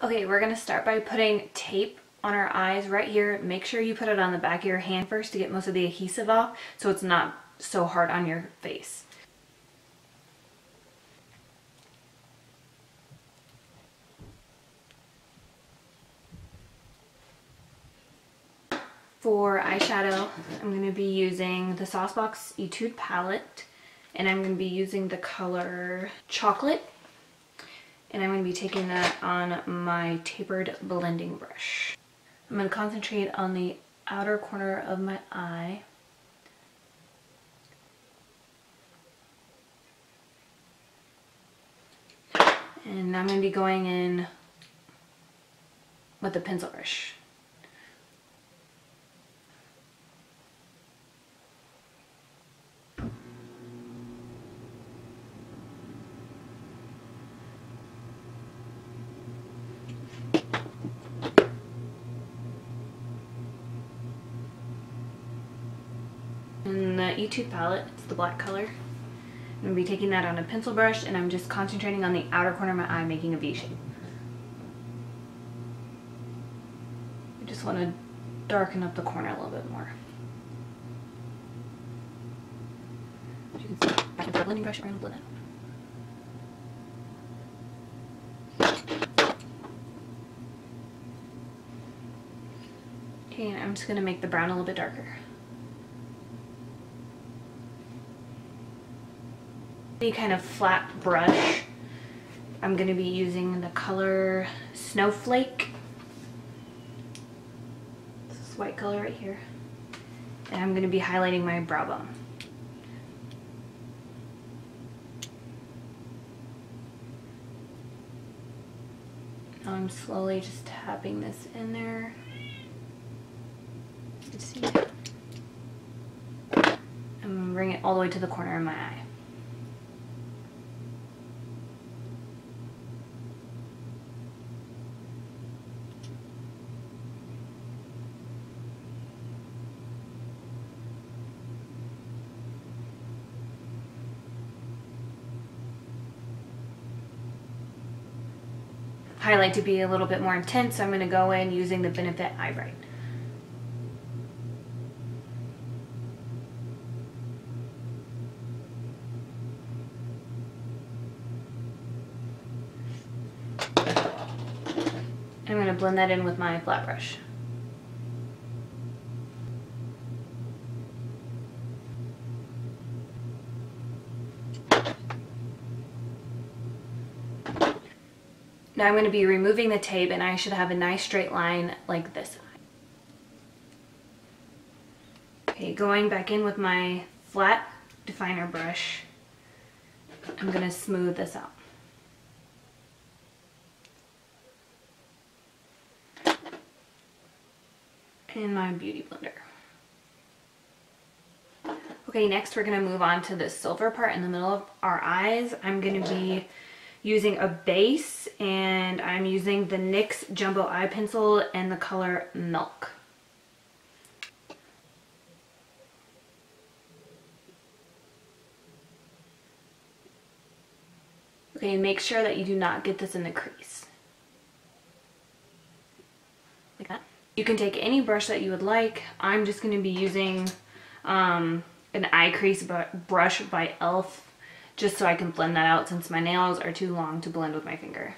Okay, we're gonna start by putting tape on our eyes right here. Make sure you put it on the back of your hand first to get most of the adhesive off so it's not so hard on your face. For eyeshadow, I'm going to be using the Saucebox Etude palette, and I'm going to be using the color Chocolate, and I'm going to be taking that on my tapered blending brush. I'm going to concentrate on the outer corner of my eye. And I'm going to be going in with a pencil brush. And the Etude palette, it's the black color. I'm going to be taking that on a pencil brush, and I'm just concentrating on the outer corner of my eye, making a V shape. I just want to darken up the corner a little bit more. As you can see, back into the blending brush, we're going to blend it. Okay, and I'm just going to make the brown a little bit darker. Any kind of flat brush, I'm going to be using the color Snowflake. This white color right here. And I'm going to be highlighting my brow bone. Now I'm slowly just tapping this in there. You can see. I'm going to bring it all the way to the corner of my eye. Highlight to be a little bit more intense, so I'm going to go in using the Benefit Eye Bright. I'm going to blend that in with my flat brush. Now I'm going to be removing the tape, and I should have a nice straight line like this. Okay, going back in with my flat definer brush, I'm going to smooth this out. In my beauty blender. Okay, next we're going to move on to the silver part in the middle of our eyes. I'm going to be using a base, and I'm using the NYX Jumbo Eye Pencil in the color Milk. Okay, and make sure that you do not get this in the crease. Like that. You can take any brush that you would like. I'm just going to be using an eye crease brush by e.l.f. just so I can blend that out since my nails are too long to blend with my finger.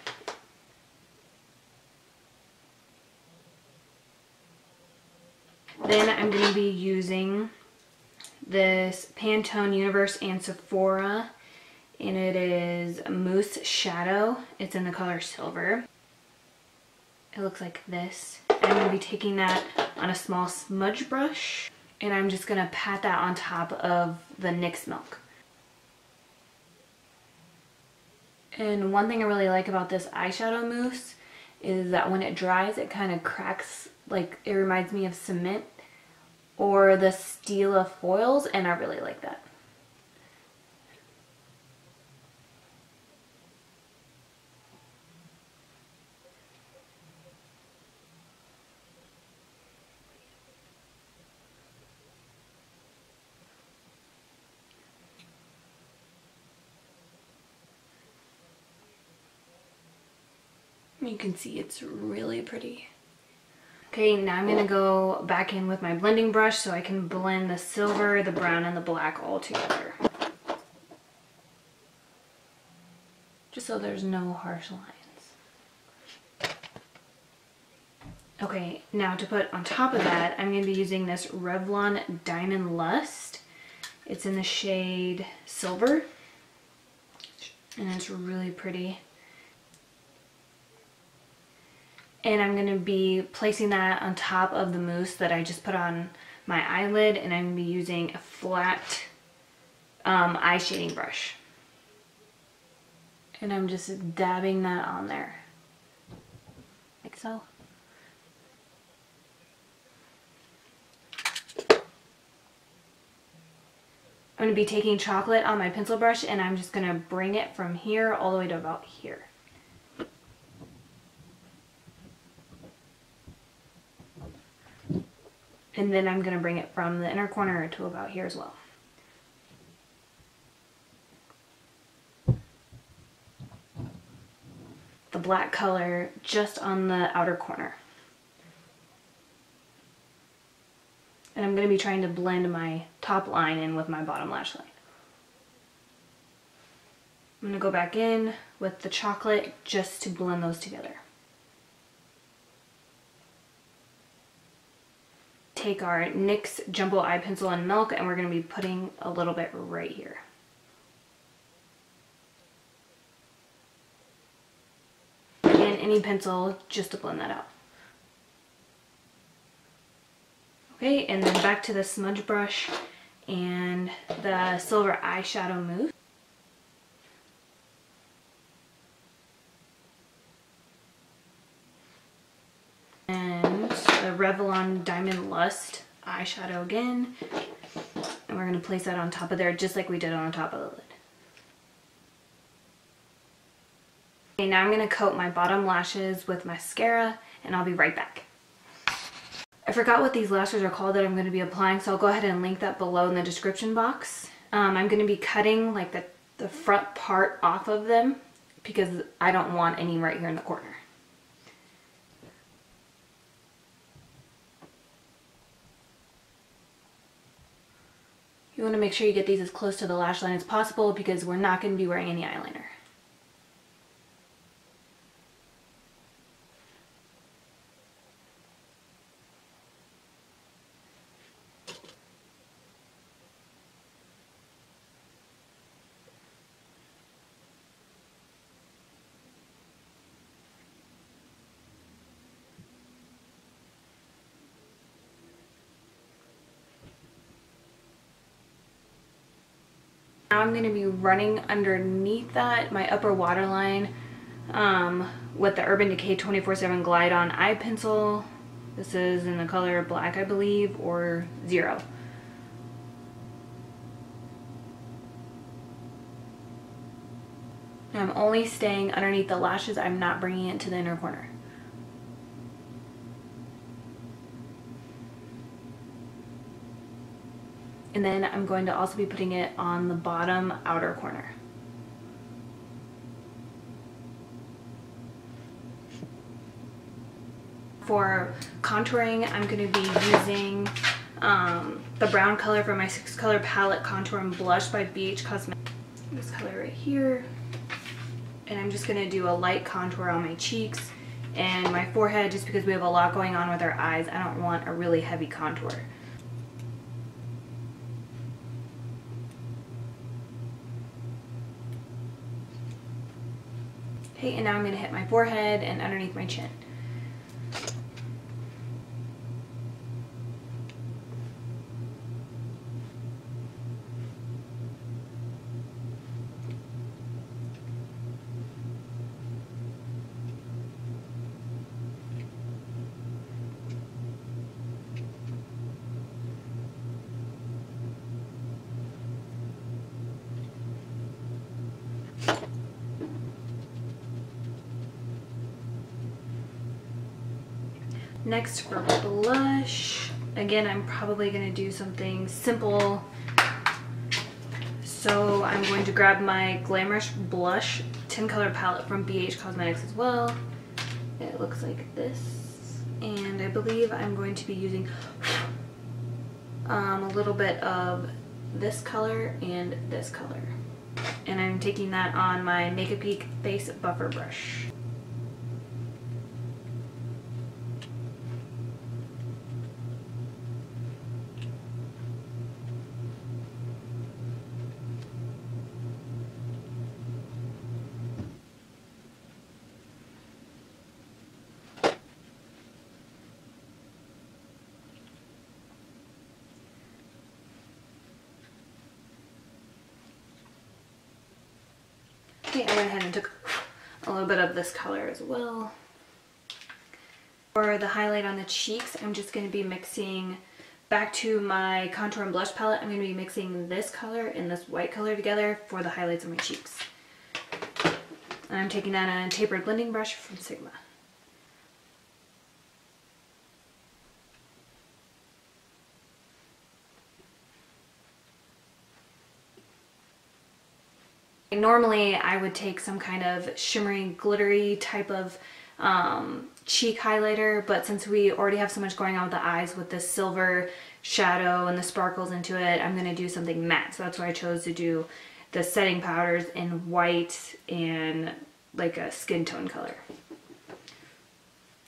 Then I'm going to be using this Pantone Universe and Sephora, and it is Mousse Shadow. It's in the color Silver. It looks like this. I'm going to be taking that on a small smudge brush, and I'm just going to pat that on top of the NYX Milk. And one thing I really like about this eyeshadow mousse is that when it dries, it kind of cracks, like it reminds me of cement or the Stila foils, and I really like that. You can see it's really pretty. Okay, now I'm gonna go back in with my blending brush so I can blend the silver, the brown, and the black all together. Just so there's no harsh lines. Okay, now to put on top of that, I'm gonna be using this Revlon Diamond Lust. It's in the shade Silver, and it's really pretty. And I'm going to be placing that on top of the mousse that I just put on my eyelid, and I'm going to be using a flat eye shading brush. And I'm just dabbing that on there, like so. I'm going to be taking chocolate on my pencil brush, and I'm just going to bring it from here all the way to about here. And then I'm going to bring it from the inner corner to about here as well. The black color just on the outer corner. And I'm going to be trying to blend my top line in with my bottom lash line. I'm going to go back in with the chocolate just to blend those together. Take our NYX Jumbo Eye Pencil in Milk, and we're going to be putting a little bit right here. Again, any pencil just to blend that out. Okay, and then back to the smudge brush and the silver eyeshadow mousse. And the Revlon Diamond Lust eyeshadow again. And we're going to place that on top of there just like we did on the top of the lid. Okay, now I'm going to coat my bottom lashes with mascara, and I'll be right back. I forgot what these lashes are called that I'm going to be applying, so I'll go ahead and link that below in the description box. I'm going to be cutting like the front part off of them because I don't want any right here in the corner. You want to make sure you get these as close to the lash line as possible because we're not going to be wearing any eyeliner. Now I'm going to be running underneath that, my upper waterline, with the Urban Decay 24/7 Glide On Eye Pencil. This is in the color black, I believe, or 0. I'm only staying underneath the lashes. I'm not bringing it to the inner corner. And then I'm going to also be putting it on the bottom outer corner. For contouring, I'm going to be using the brown color from my 6 color palette, Contour and Blush by BH Cosmetics. This color right here. And I'm just going to do a light contour on my cheeks and my forehead just because we have a lot going on with our eyes. I don't want a really heavy contour. Okay, and now I'm going to hit my forehead and underneath my chin. Next for blush, again I'm probably going to do something simple, so I'm going to grab my Glamorous Blush 10 color palette from BH Cosmetics as well, It looks like this. And I believe I'm going to be using a little bit of this color and this color. And I'm taking that on my Makeup Geek Face Buffer Brush. Okay, I went ahead and took a little bit of this color as well. For the highlight on the cheeks, I'm just going to be mixing back to my contour and blush palette. I'm going to be mixing this color and this white color together for the highlights on my cheeks. And I'm taking that on a tapered blending brush from Sigma. Normally I would take some kind of shimmery, glittery type of cheek highlighter, but since we already have so much going on with the eyes with this silver shadow and the sparkles into it, I'm going to do something matte. So that's why I chose to do the setting powders in white and like a skin tone color.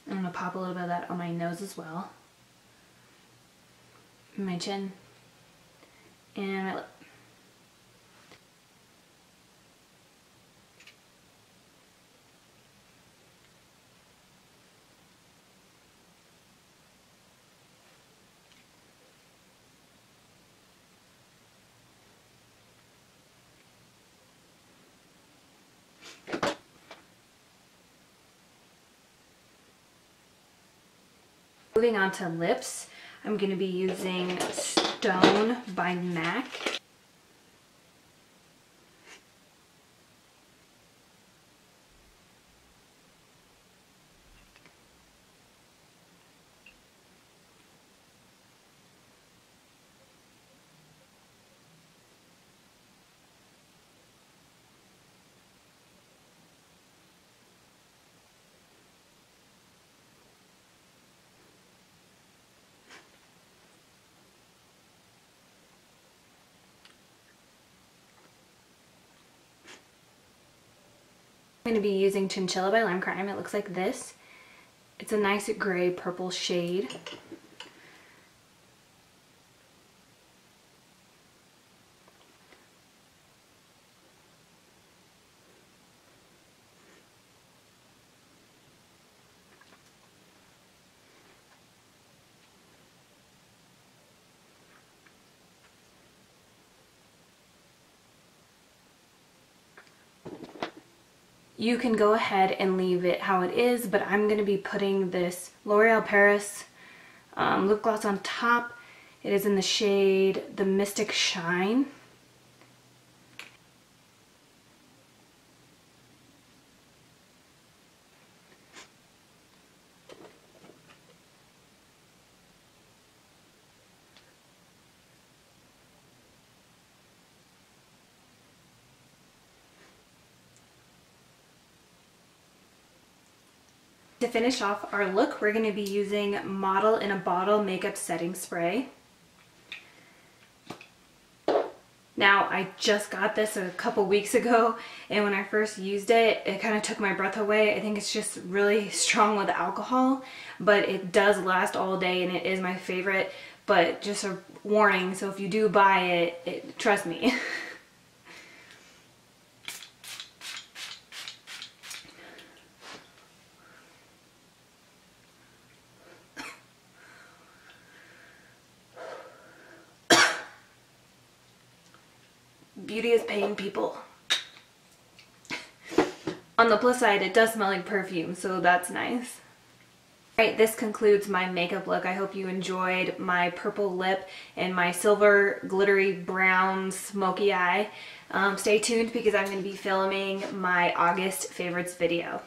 I'm going to pop a little bit of that on my nose as well, my chin, and my lip. Moving on to lips, I'm going to be using Stone by MAC. I'm going to be using Chinchilla by Lime Crime. It looks like this. It's a nice gray purple shade. You can go ahead and leave it how it is, but I'm going to be putting this L'Oreal Paris lip gloss on top. It is in the shade The Mystic Shine. To finish off our look, we're going to be using Model in a Bottle Makeup Setting Spray. Now, I just got this a couple weeks ago, and when I first used it, it kind of took my breath away. I think it's just really strong with alcohol, but it does last all day, and it is my favorite. But just a warning, so if you do buy it, trust me. Beauty is pain, people. On the plus side, it does smell like perfume, so that's nice. Alright, this concludes my makeup look. I hope you enjoyed my purple lip and my silver glittery brown smoky eye. Stay tuned because I'm going to be filming my August favorites video.